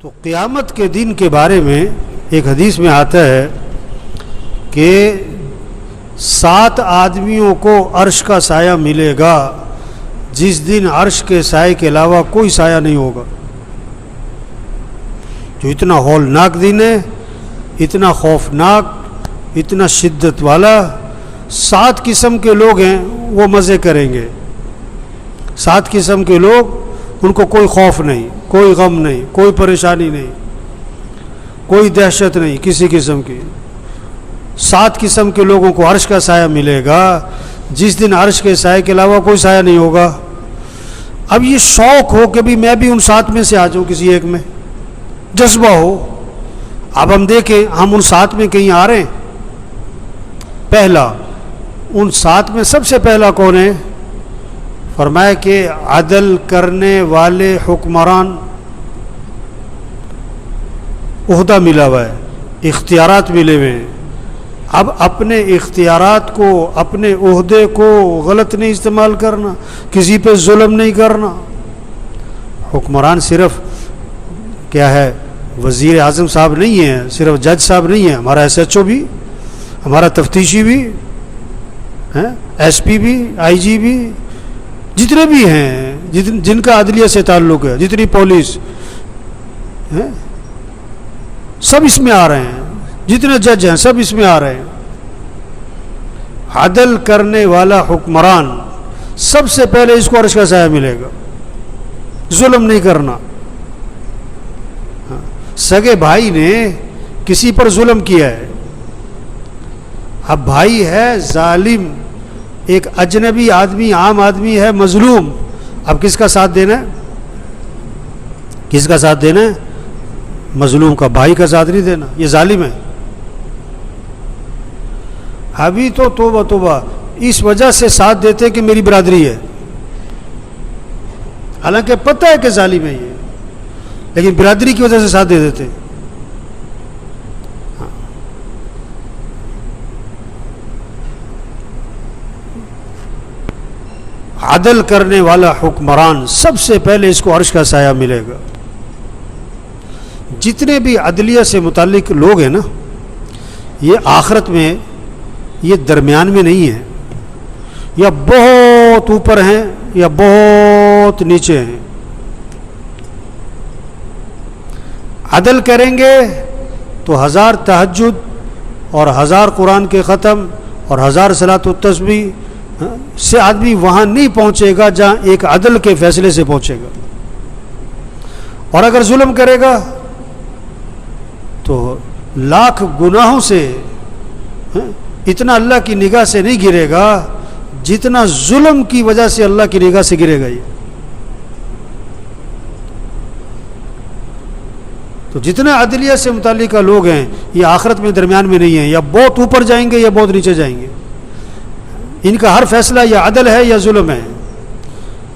تو قیامت کے دن کے بارے میں ایک حدیث میں آتا ہے کہ 7 آدمیوں کو عرش کا سایہ ملے گا جس دن عرش کے سائے کے علاوہ کوئی سایہ نہیں ہوگا. جو اتنا ہولناک دن ہے، اتنا خوفناک، اتنا شدت والا، 7 قسم کے لوگ ہیں وہ مزے کریں گے. 7 قسم کے لوگ، ان کو کوئی خوف نہیں، کوئی غم نہیں، کوئی پریشانی نہیں، کوئی دہشت نہیں کسی قسم کی. 7 قسم کے لوگوں کو عرش کا سایہ ملے گا جس دن عرش کے سائے کے علاوہ کوئی سایہ نہیں ہوگا. اب یہ شوق ہو کہ بھی میں بھی ان 7 میں سے آ جاؤں، کسی ایک میں جذبہ ہو. اب ہم دیکھیں ہم ان 7 میں کہیں آ رہے ہیں. پہلا ان 7 میں سب سے پہلا کون ہے؟ فرمایا کہ عدل کرنے والے حکمران. عہدہ ملا ہوا ہے، اختیارات ملے ہوئے ہیں. اب اپنے اختیارات کو، اپنے عہدے کو غلط نہیں استعمال کرنا، کسی پہ ظلم نہیں کرنا. حکمران صرف کیا ہے، وزیر اعظم صاحب نہیں ہیں، صرف جج صاحب نہیں ہیں، ہمارا SHO بھی، ہمارا تفتیشی بھی، SP بھی، IG بھی، جتنے بھی ہیں جن کا عدلیہ سے تعلق ہے، جتنی پولیس سب اس میں آ رہے ہیں، جتنے جج ہیں سب اس میں آ رہے ہیں. عدل کرنے والا حکمران سب سے پہلے اس کو عرش کا سایہ ملے گا. ظلم نہیں کرنا. سگے بھائی نے کسی پر ظلم کیا ہے، اب بھائی ہے ظالم، ایک اجنبی آدمی، عام آدمی ہے مظلوم، اب کس کا ساتھ دینا ہے؟ کس کا ساتھ دینا ہے؟ مظلوم کا. بھائی کا ساتھ نہیں دینا، یہ ظالم ہے. ابھی تو توبہ توبہ اس وجہ سے ساتھ دیتے کہ میری برادری ہے، حالانکہ پتہ ہے کہ ظالم ہے یہ، لیکن برادری کی وجہ سے ساتھ دے دیتے. عدل کرنے والا حکمران سب سے پہلے اس کو عرش کا سایہ ملے گا. جتنے بھی عدلیہ سے متعلق لوگ ہیں نا، یہ آخرت میں یہ درمیان میں نہیں ہیں، یا بہت اوپر ہیں یا بہت نیچے ہیں. عدل کریں گے تو 1000 تہجد اور 1000 قرآن کے ختم اور 1000 صلاۃ و تسبیح سے آدمی وہاں نہیں پہنچے گا جہاں ایک عدل کے فیصلے سے پہنچے گا. اور اگر ظلم کرے گا تو لاکھ گناہوں سے اتنا اللہ کی نگاہ سے نہیں گرے گا جتنا ظلم کی وجہ سے اللہ کی نگاہ سے گرے گا. یہ تو جتنے عدلیہ سے متعلقہ لوگ ہیں یہ آخرت میں درمیان میں نہیں ہیں، یا بہت اوپر جائیں گے یا بہت نیچے جائیں گے. ان کا ہر فیصلہ یا عدل ہے یا ظلم ہے.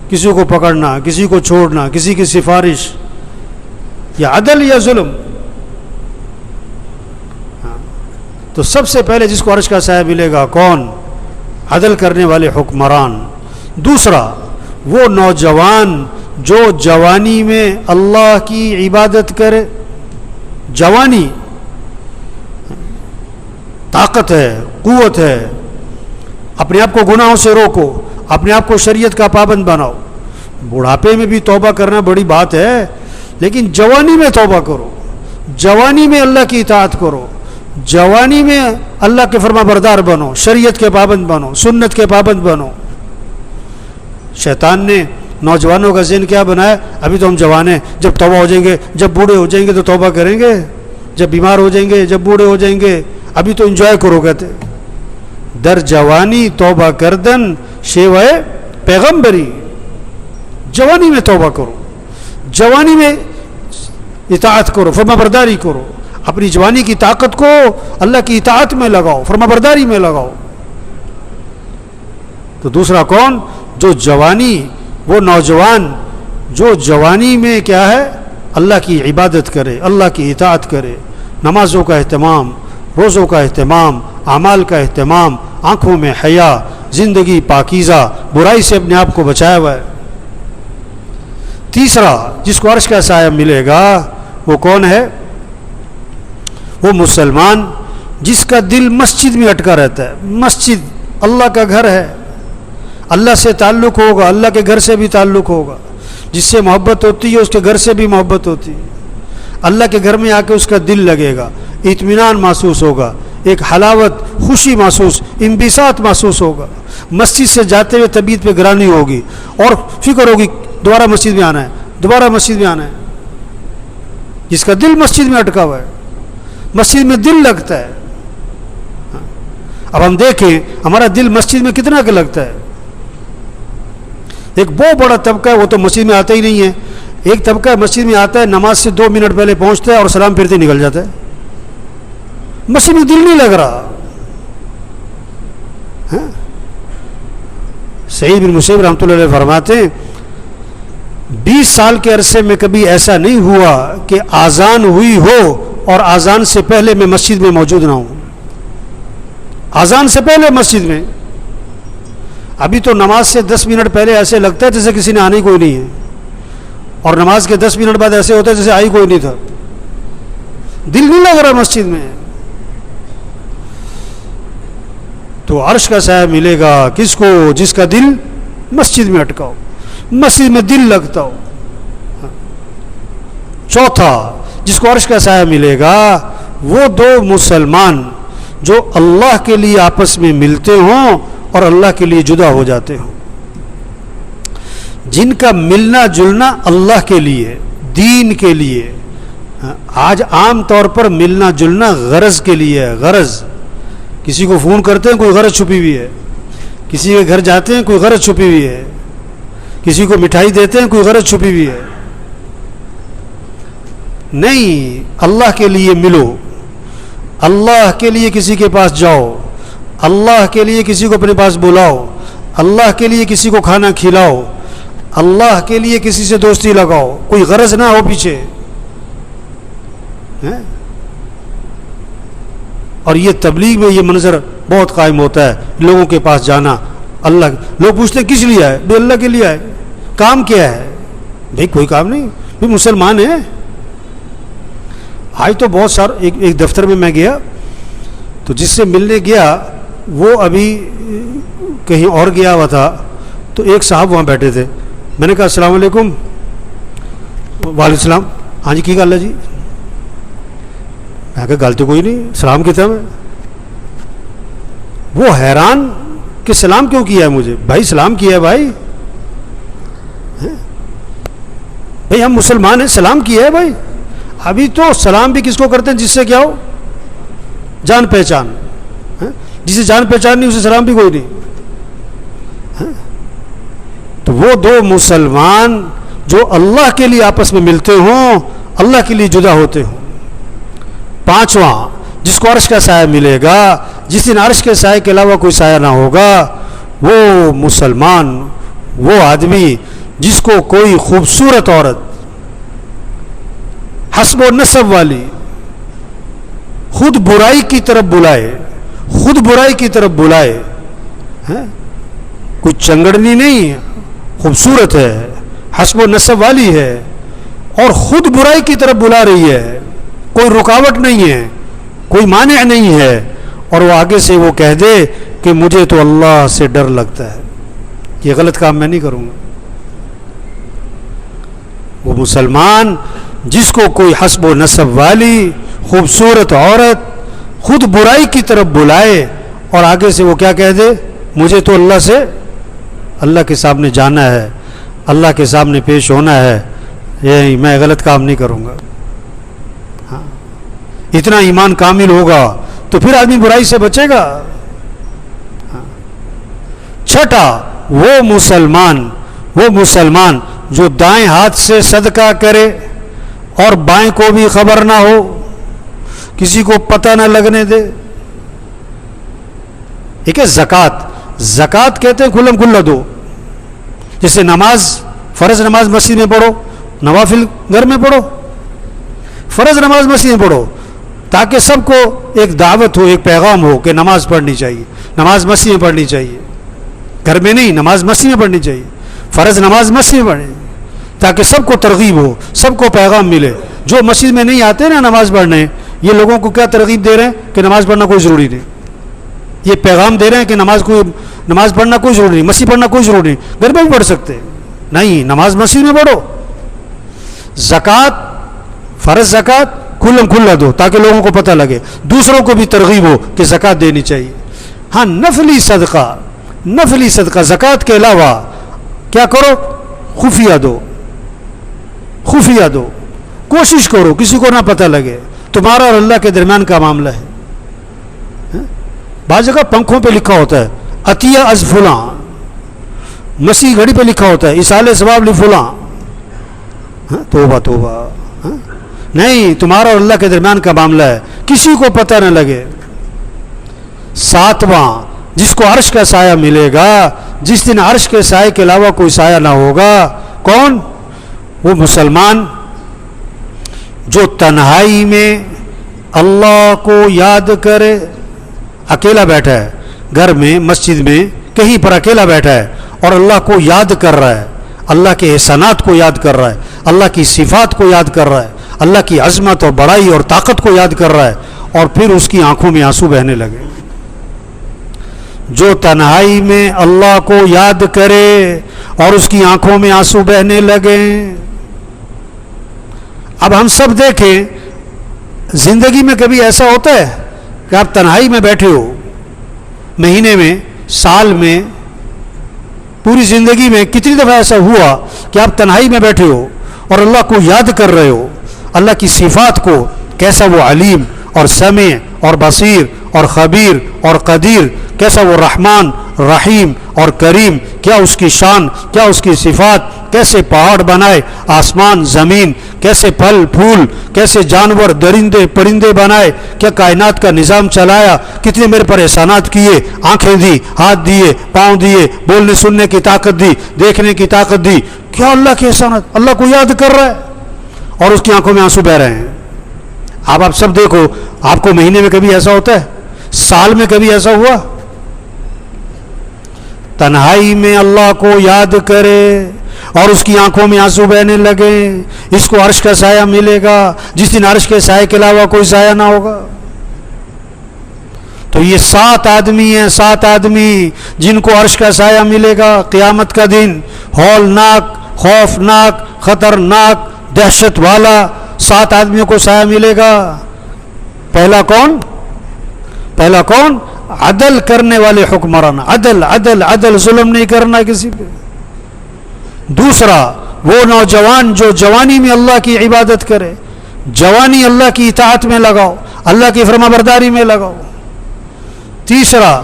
کسی کو پکڑنا، کسی کو چھوڑنا، کسی کی سفارش، یا عدل یا ظلم. تو سب سے پہلے جس کو عرش کا سایہ ملے گا کون؟ عدل کرنے والے حکمران. دوسرا وہ نوجوان جو جوانی میں اللہ کی عبادت کرے. جوانی طاقت ہے، قوت ہے. اپنے آپ کو گناہوں سے روکو، اپنے آپ کو شریعت کا پابند بناؤ. بڑھاپے میں بھی توبہ کرنا بڑی بات ہے، لیکن جوانی میں توبہ کرو، جوانی میں اللہ کی اطاعت کرو، جوانی میں اللہ کے فرما بردار بنو، شریعت کے پابند بنو، سنت کے پابند بنو. شیطان نے نوجوانوں کا ذہن کیا بنایا؟ ابھی تو ہم جوان ہیں، جب توبہ ہو جائیں گے، جب بوڑھے ہو جائیں گے تو توبہ کریں گے، جب بیمار ہو جائیں گے، جب بوڑھے ہو جائیں گے، ابھی تو انجوائے کرو. کہتے در جوانی توبہ کردن شیوائے پیغمبری. جوانی میں توبہ کرو، جوانی میں اطاعت کرو، فرما برداری کرو. اپنی جوانی کی طاقت کو اللہ کی اطاعت میں لگاؤ، فرما برداری میں لگاؤ. تو دوسرا کون؟ جو جوانی، وہ نوجوان جو جوانی میں کیا ہے، اللہ کی عبادت کرے، اللہ کی اطاعت کرے، نمازوں کا اہتمام، روزوں کا اہتمام، اعمال کا اہتمام، آنکھوں میں حیا، زندگی پاکیزہ، برائی سے اپنے آپ کو بچایا ہوا ہے. تیسرا جس کو عرش کا سایہ ملے گا وہ کون ہے؟ وہ مسلمان جس کا دل مسجد میں اٹکا رہتا ہے. مسجد اللہ کا گھر ہے, اللہ سے تعلق ہوگا, اللہ کے گھر سے بھی تعلق ہوگا. جس سے محبت ہوتی ہے اس کے گھر سے بھی محبت ہوتی ہے. اللہ کے گھر میں آ کے اس کا دل لگے گا, اطمینان محسوس ہوگا, ایک حلاوت, خوشی محسوس, انبساط محسوس ہوگا. مسجد سے جاتے ہوئے طبیعت پہ گرانی ہوگی اور فکر ہوگی دوبارہ مسجد میں آنا ہے, دوبارہ مسجد میں آنا ہے. جس کا دل مسجد میں اٹکا ہوا ہے, مسجد میں دل لگتا ہے. اب ہم دیکھیں ہمارا دل مسجد میں کتنا کا لگتا ہے. ایک بہت بڑا طبقہ ہے وہ تو مسجد میں آتا ہی نہیں ہے. ایک طبقہ مسجد میں آتا ہے, نماز سے 2 منٹ پہلے پہنچتا ہے اور سلام پھرتے نکل جاتا ہے. مسجد میں دل نہیں لگ رہا. سعید بن مسیب رحمۃ اللہ علیہ فرماتے ہیں 20 سال کے عرصے میں کبھی ایسا نہیں ہوا کہ آذان ہوئی ہو اور آذان سے پہلے میں مسجد میں موجود نہ ہوں. آذان سے پہلے مسجد میں. ابھی تو نماز سے 10 منٹ پہلے ایسے لگتا ہے جیسے کسی نے آنے کوئی نہیں ہے, اور نماز کے 10 منٹ بعد ایسے ہوتا ہے جیسے آئی کوئی نہیں تھا. دل نہیں لگ رہا مسجد میں. تو عرش کا سایہ ملے گا کس کو؟ جس کا دل مسجد میں اٹکا ہو, مسجد میں دل لگتا ہو. چوتھا جس کو عرش کا سایہ ملے گا وہ 2 مسلمان جو اللہ کے لیے آپس میں ملتے ہوں اور اللہ کے لیے جدا ہو جاتے ہوں. جن کا ملنا جلنا اللہ کے لیے, دین کے لیے. آج عام طور پر ملنا جلنا غرض کے لیے ہے. غرض, کسی کو فون کرتے ہیں کوئی غرض چھپی ہوئی ہے, کسی کے گھر جاتے ہیں کوئی غرض چھپی ہوئی ہے, کسی کو مٹھائی دیتے ہیں کوئی غرض چھپی ہوئی ہے. نہیں, اللہ کے لیے ملو, اللہ کے لیے کسی کے پاس جاؤ, اللہ کے لیے کسی کو اپنے پاس بلاؤ, اللہ کے لیے کسی کو کھانا کھلاؤ, اللہ کے لیے کسی سے دوستی لگاؤ. کوئی غرض نہ ہو پیچھے. اور یہ تبلیغ میں یہ منظر بہت قائم ہوتا ہے, لوگوں کے پاس جانا. اللہ, لوگ پوچھتے ہیں کس لیے آئے؟ بھائی اللہ کے لیے آئے. کام کیا ہے؟ بھائی کوئی کام نہیں, بھائی مسلمان ہیں. آج تو بہت سارا ایک دفتر میں میں گیا تو جس سے ملنے گیا وہ ابھی کہیں اور گیا ہوا تھا, تو ایک صاحب وہاں بیٹھے تھے. میں نے کہا السلام علیکم. وعلیکم السلام. ہاں جی کی گل ہے جی؟ میں کہا گل تو کوئی نہیں, سلام کیا تھا میں. وہ حیران کہ سلام کیوں کیا ہے مجھے. بھائی سلام کیا ہے بھائی, بھائی ہم مسلمان ہیں, سلام کیا ہے بھائی. ابھی تو سلام بھی کس کو کرتے ہیں؟ جس سے کیا ہو, جان پہچان. جسے جان پہچان نہیں اسے سلام بھی کوئی نہیں. تو وہ 2 مسلمان جو اللہ کے لیے آپس میں ملتے ہوں, اللہ کے لیے جدا ہوتے ہوں. 5واں جس کو عرش کا سایہ ملے گا, جس دن عرش کے سایہ کے علاوہ کوئی سایہ نہ ہوگا, وہ مسلمان, وہ آدمی جس کو کوئی خوبصورت عورت, حسب و نسب والی, خود برائی کی طرف بلائے, خود برائی کی طرف بلائے. کوئی چنگڑنی نہیں, خوبصورت ہے, حسب و نسب والی ہے اور خود برائی کی طرف بلا رہی ہے. کوئی رکاوٹ نہیں ہے, کوئی مانع نہیں ہے, اور وہ آگے سے وہ کہہ دے کہ مجھے تو اللہ سے ڈر لگتا ہے, یہ غلط کام میں نہیں کروں گا. وہ مسلمان جس کو کوئی حسب و نسب والی خوبصورت عورت خود برائی کی طرف بلائے اور آگے سے وہ کیا کہہ دے, مجھے تو اللہ سے, اللہ کے سامنے جانا ہے, اللہ کے سامنے پیش ہونا ہے, یہ میں غلط کام نہیں کروں گا. اتنا ایمان کامل ہوگا تو پھر آدمی برائی سے بچے گا. 6 وہ مسلمان جو دائیں ہاتھ سے صدقہ کرے اور بائیں کو بھی خبر نہ ہو, کسی کو پتہ نہ لگنے دے. ایک ہے زکوٰۃ. زکوٰۃ کہتے ہیں کھلم کھلا دو. جیسے نماز, فرض نماز مسجد میں پڑھو, نوافل گھر میں پڑھو. فرض نماز مسجد میں پڑھو تاکہ سب کو ایک دعوت ہو, ایک پیغام ہو کہ نماز پڑھنی چاہیے, نماز مسجد میں پڑھنی چاہیے, گھر میں نہیں, نماز مسجد میں پڑھنی چاہیے. فرض نماز مسجد میں پڑھیں تاکہ سب کو ترغیب ہو, سب کو پیغام ملے. جو مسجد میں نہیں آتے نا نماز پڑھنے، یہ لوگوں کو کیا ترغیب دے رہے ہیں کہ نماز پڑھنا کوئی ضروری نہیں. یہ پیغام دے رہے ہیں کہ نماز پڑھنا کوئی ضروری نہیں، مسجد پڑھنا کوئی ضروری نہیں، گھر میں بھی پڑھ سکتے. نہیں، نماز مسجد میں پڑھو. زکوٰۃ، فرض زکوٰۃ کھلا دو تاکہ لوگوں کو پتہ لگے، دوسروں کو بھی ترغیب ہو کہ زکوٰۃ دینی چاہیے. ہاں، نفلی صدقہ زکوٰۃ کے علاوہ کیا کرو؟ خفیہ دو. کوشش کرو کسی کو نہ پتہ لگے، تمہارا اور اللہ کے درمیان کا معاملہ ہے. بعض جگہ پنکھوں پہ لکھا ہوتا ہے عطیہ از فلاں، مسیح گھڑی پہ لکھا ہوتا ہے ایصال ثواب لفلاں. توبہ. نہیں، تمہارا اور اللہ کے درمیان کا معاملہ ہے، کسی کو پتہ نہ لگے. 7واں، جس کو عرش کا سایہ ملے گا جس دن عرش کے سائے کے علاوہ کوئی سایہ نہ ہوگا. کون؟ وہ مسلمان جو تنہائی میں اللہ کو یاد کرے. اکیلا بیٹھا ہے گھر میں، مسجد میں، کہیں پر اکیلا بیٹھا ہے اور اللہ کو یاد کر رہا ہے، اللہ کے احسانات کو یاد کر رہا ہے، اللہ کی صفات کو یاد کر رہا ہے، اللہ کی عظمت اور بڑائی اور طاقت کو یاد کر رہا ہے، اور پھر اس کی آنکھوں میں آنسو بہنے لگے. جو تنہائی میں اللہ کو یاد کرے اور اس کی آنکھوں میں آنسو بہنے لگے. اب ہم سب دیکھیں، زندگی میں کبھی ایسا ہوتا ہے کہ آپ تنہائی میں بیٹھے ہو، مہینے میں، سال میں، پوری زندگی میں کتنی دفعہ ایسا ہوا کہ آپ تنہائی میں بیٹھے ہو اور اللہ کو یاد کر رہے ہو، اللہ کی صفات کو، کیسا وہ علیم اور سمیع اور بصیر اور خبیر اور قدیر، کیسا وہ رحمان، رحیم اور کریم، کیا اس کی شان، کیا اس کی صفات، کیسے پہاڑ بنائے، آسمان، زمین، کیسے پھل پھول، کیسے جانور، درندے پرندے بنائے، کیا کائنات کا نظام چلایا، کتنے میرے پر احسانات کیے، آنکھیں دی، ہاتھ دیے، پاؤں دیے، بولنے سننے کی طاقت دی، دیکھنے کی طاقت دی. کیا اللہ کے احسانات، اللہ کو یاد کر رہا ہے اور اس کی آنکھوں میں آنسو بہ رہے ہیں. آپ سب دیکھو، آپ کو مہینے میں کبھی ایسا ہوتا ہے؟ سال میں کبھی ایسا ہوا؟ تنہائی میں اللہ کو یاد کرے اور اس کی آنکھوں میں آنسو بہنے لگے، اس کو عرش کا سایہ ملے گا جس دن عرش کے سایہ کے علاوہ کوئی سایہ نہ ہوگا. تو یہ 7 آدمی ہیں، 7 آدمی جن کو عرش کا سایہ ملے گا قیامت کا دن. ہولناک، خوفناک، خطرناک، دہشت والا 7 آدمیوں کو سایہ ملے گا. پہلا کون؟ عدل کرنے والے حکمران. عدل، ظلم نہیں کرنا کسی پہ. دوسرا، وہ نوجوان جو جوانی میں اللہ کی عبادت کرے، جوانی اللہ کی اطاعت میں لگاؤ، اللہ کی فرما برداری میں لگاؤ. تیسرا،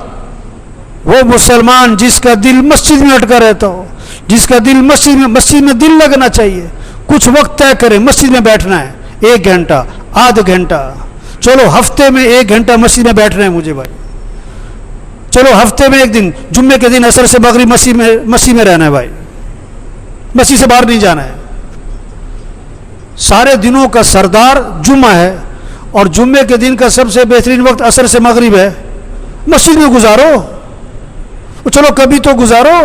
وہ مسلمان جس کا دل مسجد میں اٹکا رہتا ہو، جس کا دل مسجد میں دل لگنا چاہیے. کچھ وقت طے کرے، مسجد میں بیٹھنا ہے، 1 گھنٹہ، آدھ گھنٹہ، چلو ہفتے میں 1 گھنٹہ مسجد میں بیٹھنا ہے مجھے بھائی. چلو ہفتے میں 1 دن، جمعے کے دن عصر سے مغرب مسجد میں رہنا ہے بھائی، مسجد سے باہر نہیں جانا ہے. سارے دنوں کا سردار جمعہ ہے اور جمعے کے دن کا سب سے بہترین وقت عصر سے مغرب ہے، مسجد میں گزارو. چلو کبھی تو گزارو.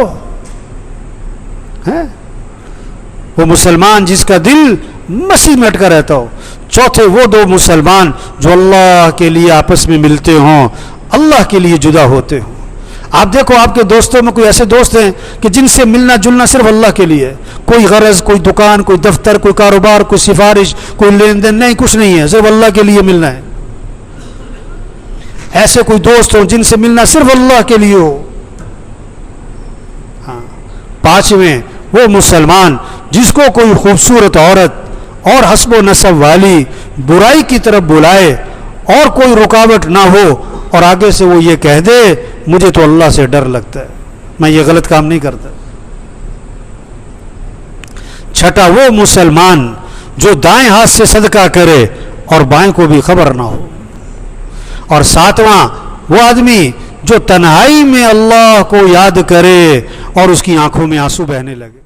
وہ مسلمان جس کا دل مسجد میں اٹکا رہتا ہو. چوتھے، وہ 2 مسلمان جو اللہ کے لیے آپس میں ملتے ہوں، اللہ کے لیے جدا ہوتے ہوں. آپ دیکھو، آپ کے دوستوں میں کوئی ایسے دوست ہیں کہ جن سے ملنا جلنا صرف اللہ کے لیے، کوئی غرض، کوئی دکان، کوئی دفتر، کوئی کاروبار، کوئی سفارش، کوئی لین دین نہیں، کچھ نہیں ہے، صرف اللہ کے لیے ملنا ہے. ایسے کوئی دوست ہوں جن سے ملنا صرف اللہ کے لیے ہو. ہاں. 5ویں، وہ مسلمان جس کو کوئی خوبصورت عورت اور حسب و نسب والی برائی کی طرف بلائے اور کوئی رکاوٹ نہ ہو اور آگے سے وہ یہ کہہ دے مجھے تو اللہ سے ڈر لگتا ہے، میں یہ غلط کام نہیں کرتا. 6، وہ مسلمان جو دائیں ہاتھ سے صدقہ کرے اور بائیں کو بھی خبر نہ ہو. اور 7واں، وہ آدمی جو تنہائی میں اللہ کو یاد کرے اور اس کی آنکھوں میں آنسو بہنے لگے.